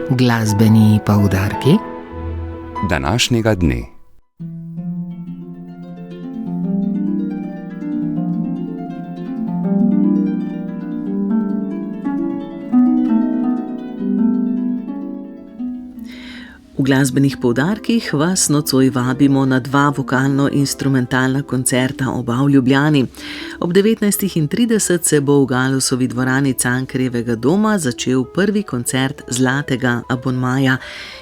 Glasbeni poudarki današnjega dne. V glasbenih poudarkih vas nocoj vabimo na 2 vokalno-instrumentalna koncerta, oba v Ljubljani. Ob 19:30 se bo v Galusovi dvorani Cankarjevega doma začel prvi koncert Zlatega abonmaja.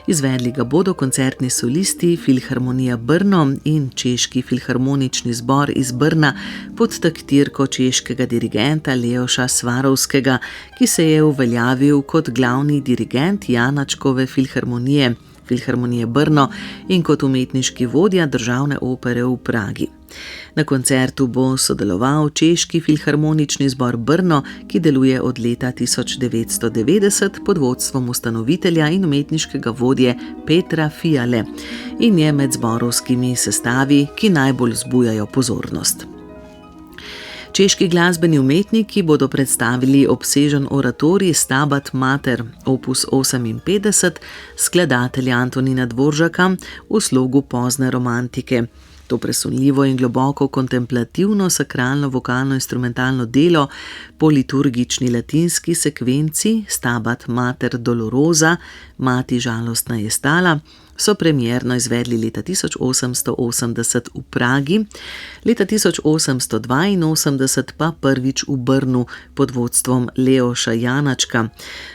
Izvedli ga bodo koncertni solisti Filharmonija Brno in Češki filharmonični zbor iz Brna pod taktirko češkega dirigenta Leoša Svarovskega, ki se je uveljavil kot glavni dirigent Janačkove filharmonije, Filharmonije Brno in kot umetniški vodja Državne opere v Pragi. Na koncertu bo sodeloval Češki filharmonični zbor Brno, ki deluje od leta 1990 pod vodstvom ustanovitelja in umetniškega vodje Petra Fiale in je med zborovskimi sestavi, ki najbolj vzbujajo pozornost. Češki glasbeni umetniki bodo predstavili obsežen oratorij Stabat Mater, opus 58, skladatelja Antonina Dvoržaka v slogu pozne romantike. To presunljivo in globoko kontemplativno sakralno vokalno-instrumentalno delo po liturgični latinski sekvenci Stabat Mater Dolorosa, Mati žalostna je stala, so premierno izvedli leta 1880 v Pragi, leta 1882 pa prvič v Brnu pod vodstvom Leoša Janačka.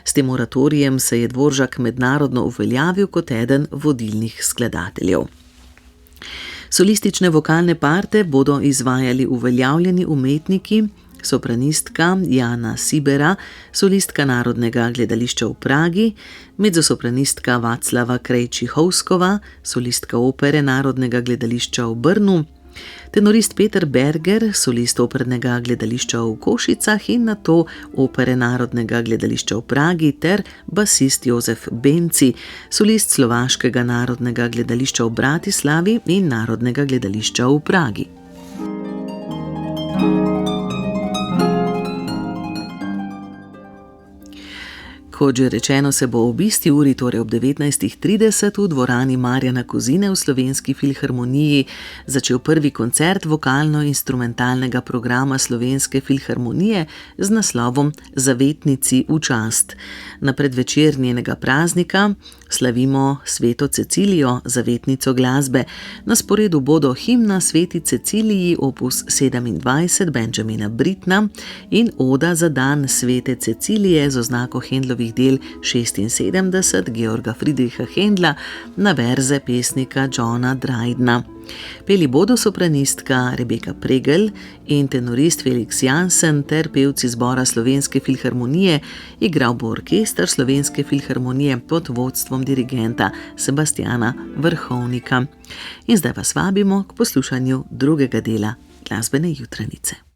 S tem oratorijem se je Dvoržak mednarodno uveljavil kot eden vodilnih skladateljev. Solistične vokalne parte bodo izvajali uveljavljeni umetniki, sopranistka Jana Sibera, solistka Narodnega gledališča v Pragi, mezzosopranistka Vaclava Krejčihovskova, solistka opere Narodnega gledališča v Brnu, tenorist Peter Berger, solist opernega gledališča v Košicah in nato opere Narodnega gledališča v Pragi ter basist Jozef Benci, solist Slovaškega narodnega gledališča v Bratislavi in Narodnega gledališča v Pragi. Kot že rečeno, se bo ob isti uri, torej ob 19:30 v dvorani Marjana Kozine v Slovenski filharmoniji začel prvi koncert vokalno-instrumentalnega programa Slovenske filharmonije z naslovom Zavetnici v čast. Na predvečer njenega praznika slavimo Sveto Cecilijo, zavetnico glasbe. Na sporedu bodo himna Sveti Ceciliji opus 27 Benjamina Brittna in Oda za dan Svete Cecilije z oznako Händlovih del 76 Georga Friedricha Händla na verze pesnika Johna Drydenna. Peli bodo sopranistka Rebeka Pregl in tenorist Felix Jansen ter pevci zbora Slovenske filharmonije, igral bo orkester Slovenske filharmonije pod vodstvom dirigenta Sebastiana Vrhovnika. In zdaj vas vabimo k poslušanju drugega dela glasbene jutranice.